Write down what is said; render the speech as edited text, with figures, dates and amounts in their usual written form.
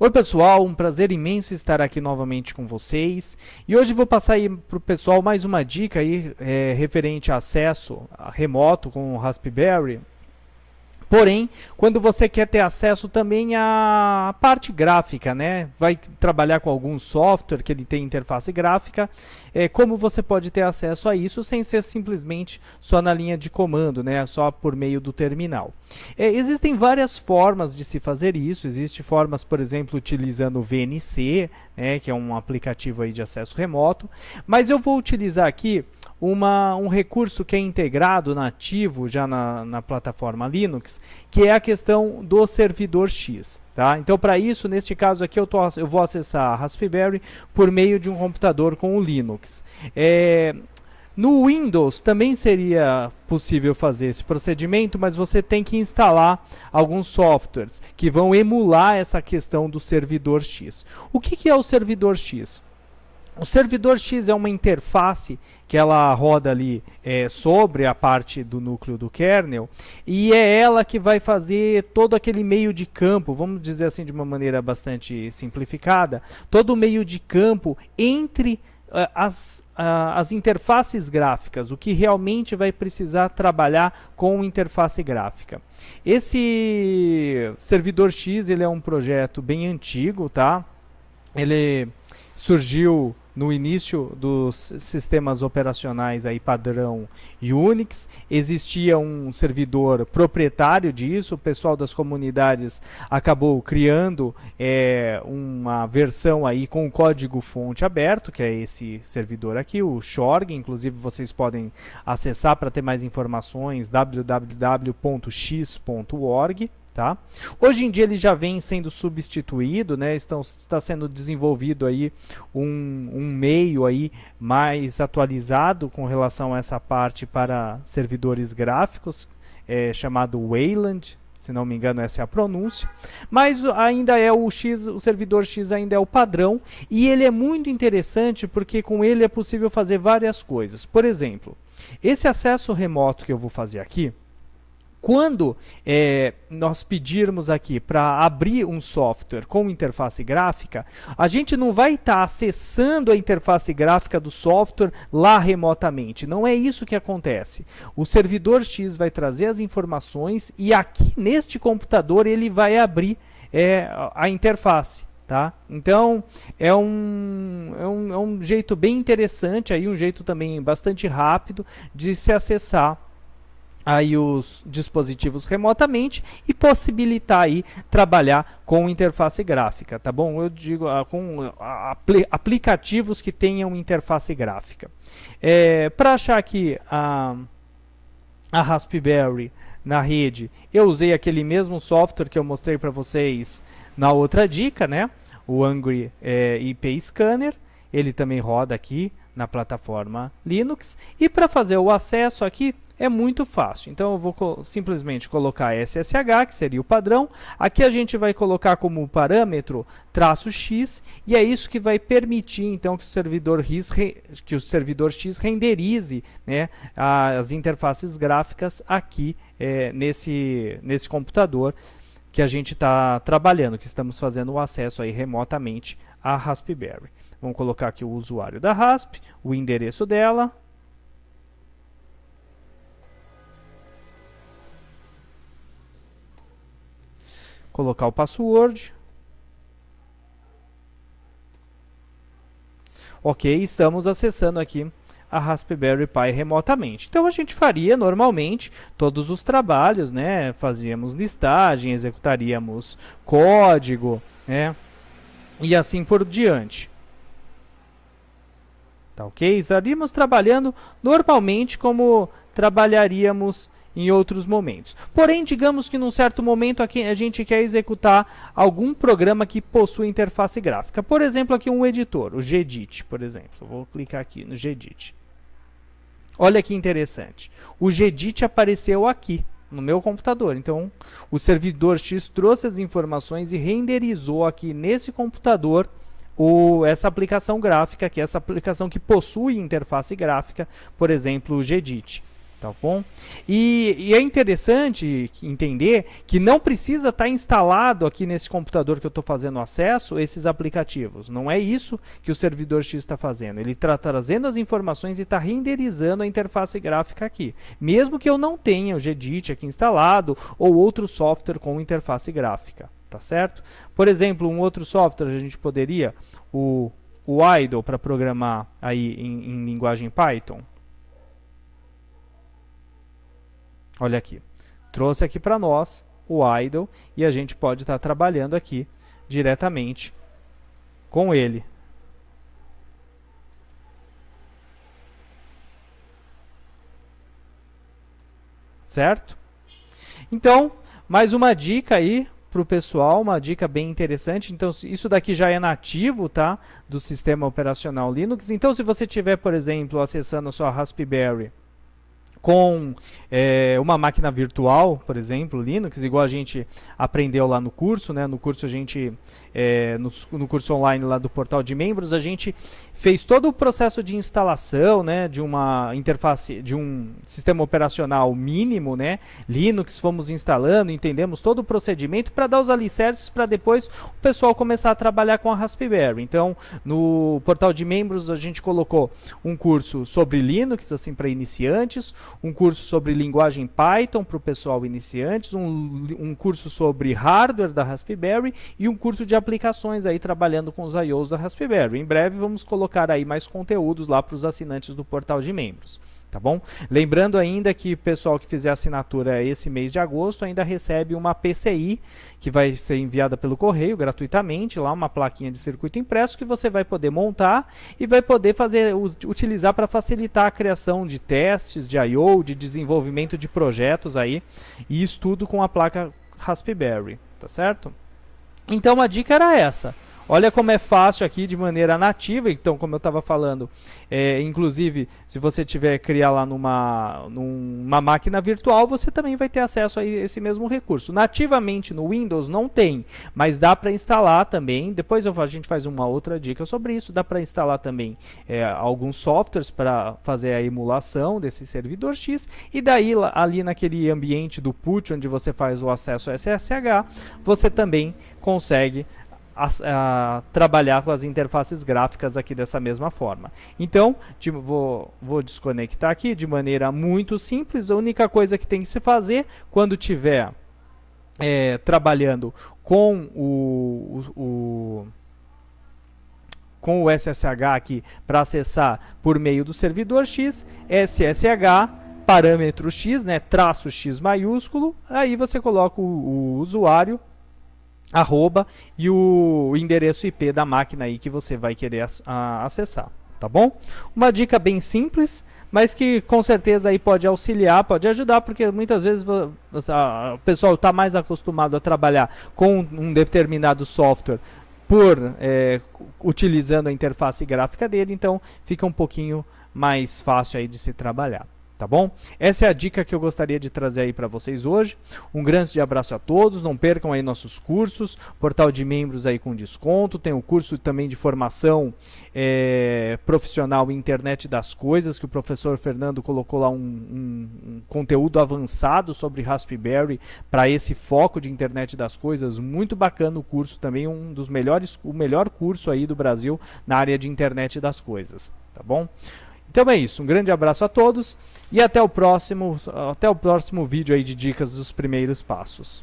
Oi pessoal, um prazer imenso estar aqui novamente com vocês e hoje vou passar aí para o pessoal mais uma dica aí, referente a acesso remoto com o Raspberry. Porém, quando você quer ter acesso também à parte gráfica, né? Vai trabalhar com algum software que ele tem interface gráfica, como você pode ter acesso a isso sem ser simplesmente só na linha de comando, né? Só por meio do terminal. Existem várias formas de se fazer isso. Existem formas, por exemplo, utilizando o VNC, né? Que é um aplicativo aí de acesso remoto. Mas eu vou utilizar aqui um recurso que é integrado nativo já na plataforma Linux, que é a questão do servidor X. Tá? Então, para isso, neste caso aqui, eu vou acessar a Raspberry por meio de um computador com o Linux. No Windows também seria possível fazer esse procedimento, mas você tem que instalar alguns softwares que vão emular essa questão do servidor X. O que é o servidor X? O servidor X é uma interface que ela roda ali sobre a parte do núcleo do kernel, e é ela que vai fazer todo aquele meio de campo, vamos dizer assim de uma maneira bastante simplificada, todo o meio de campo entre as interfaces gráficas, o que realmente vai precisar trabalhar com interface gráfica. Esse servidor X ele é um projeto bem antigo, tá? Ele surgiu no início dos sistemas operacionais aí padrão Unix. Existia um servidor proprietário disso, o pessoal das comunidades acabou criando uma versão aí com código fonte aberto, que é esse servidor aqui, o Xorg. Inclusive vocês podem acessar para ter mais informações, www.x.org. Tá? Hoje em dia ele já vem sendo substituído, né? Está sendo desenvolvido aí um meio aí mais atualizado com relação a essa parte para servidores gráficos, chamado Wayland, se não me engano essa é a pronúncia, mas ainda é o servidor X ainda é o padrão, e ele é muito interessante porque com ele é possível fazer várias coisas. Por exemplo, esse acesso remoto que eu vou fazer aqui, quando nós pedirmos aqui para abrir um software com interface gráfica, a gente não vai estar acessando a interface gráfica do software lá remotamente. Não é isso que acontece. O servidor X vai trazer as informações e aqui neste computador ele vai abrir a interface. Tá? Então, é um jeito bem interessante, aí, um jeito também bastante rápido de se acessar aí os dispositivos remotamente e possibilitar aí trabalhar com interface gráfica, tá bom? Eu digo com aplicativos que tenham interface gráfica. Para achar aqui a Raspberry na rede, eu usei aquele mesmo software que eu mostrei para vocês na outra dica, né? O Angry IP Scanner. Ele também roda aqui na plataforma Linux. E para fazer o acesso aqui é muito fácil. Então eu vou simplesmente colocar SSH, que seria o padrão. Aqui a gente vai colocar como parâmetro "-x", e é isso que vai permitir então que o servidor X renderize, né, as interfaces gráficas aqui nesse computador que a gente está trabalhando, que estamos fazendo o acesso aí remotamente à Raspberry. Vamos colocar aqui o usuário da Rasp, o endereço dela. Colocar o password. Ok, estamos acessando aqui a Raspberry Pi remotamente. Então a gente faria normalmente todos os trabalhos, né? Fazíamos listagem, executaríamos código, né? E assim por diante. Tá ok? Estaríamos trabalhando normalmente como trabalharíamos em outros momentos. Porém, digamos que num certo momento aqui a gente quer executar algum programa que possui interface gráfica. Por exemplo, aqui um editor, o Gedit, por exemplo. Vou clicar aqui no Gedit. Olha que interessante. O Gedit apareceu aqui no meu computador. Então, o servidor X trouxe as informações e renderizou aqui nesse computador essa aplicação gráfica, que é essa aplicação que possui interface gráfica, por exemplo, o Gedit. Tá bom? E é interessante entender que não precisa estar instalado aqui nesse computador que eu estou fazendo acesso esses aplicativos. Não é isso que o servidor X está fazendo. Ele está trazendo as informações e está renderizando a interface gráfica aqui. Mesmo que eu não tenha o Gedit aqui instalado ou outro software com interface gráfica. Tá certo? Por exemplo, um outro software a gente poderia, o Idle, para programar aí em linguagem Python. Olha aqui, trouxe aqui para nós o Idle e a gente pode estar trabalhando aqui diretamente com ele. Certo? Então, mais uma dica aí para o pessoal, uma dica bem interessante. Então, isso daqui já é nativo, tá? Do sistema operacional Linux. Então, se você tiver, por exemplo, acessando a sua Raspberry com uma máquina virtual, por exemplo, Linux, igual a gente aprendeu lá no curso, né? No curso a gente, no curso online lá do portal de membros, a gente fez todo o processo de instalação, né? De uma interface, de um sistema operacional mínimo, né? Linux, fomos instalando, entendemos todo o procedimento para dar os alicerces para depois o pessoal começar a trabalhar com a Raspberry. Então, no portal de membros a gente colocou um curso sobre Linux, assim, para iniciantes, um curso sobre linguagem Python para o pessoal iniciantes, um curso sobre hardware da Raspberry e um curso de aplicações aí trabalhando com os I/Os da Raspberry. Em breve vamos colocar aí mais conteúdos lá para os assinantes do portal de membros. Tá bom? Lembrando ainda que o pessoal que fizer assinatura esse mês de agosto ainda recebe uma PCI que vai ser enviada pelo correio gratuitamente, lá uma plaquinha de circuito impresso que você vai poder montar e vai poder utilizar para facilitar a criação de testes de I/O, de desenvolvimento de projetos aí e estudo com a placa Raspberry, tá certo? Então a dica era essa. Olha como é fácil aqui de maneira nativa, então como eu estava falando, inclusive se você tiver criar lá numa máquina virtual, você também vai ter acesso a esse mesmo recurso. Nativamente no Windows não tem, mas dá para instalar também, depois a gente faz uma outra dica sobre isso, dá para instalar também alguns softwares para fazer a emulação desse servidor X, e daí ali naquele ambiente do PUT, onde você faz o acesso SSH, você também consegue trabalhar com as interfaces gráficas aqui dessa mesma forma. Então, vou desconectar aqui de maneira muito simples. A única coisa que tem que se fazer quando tiver trabalhando com com o SSH aqui para acessar por meio do servidor X, SSH, parâmetro X, né, traço X maiúsculo, aí você coloca o usuário, arroba e o endereço IP da máquina aí que você vai querer acessar, tá bom? Uma dica bem simples, mas que com certeza aí pode auxiliar, pode ajudar, porque muitas vezes o pessoal está mais acostumado a trabalhar com um determinado software utilizando a interface gráfica dele, então fica um pouquinho mais fácil aí de se trabalhar. Tá bom? Essa é a dica que eu gostaria de trazer aí para vocês hoje. Um grande abraço a todos, não percam aí nossos cursos, portal de membros aí com desconto, tem o curso também de formação profissional em internet das coisas, que o professor Fernando colocou lá um conteúdo avançado sobre Raspberry para esse foco de internet das coisas, muito bacana o curso também, um dos melhores, o melhor curso aí do Brasil na área de internet das coisas, tá bom? Então é isso, um grande abraço a todos e até o próximo vídeo aí de dicas dos primeiros passos.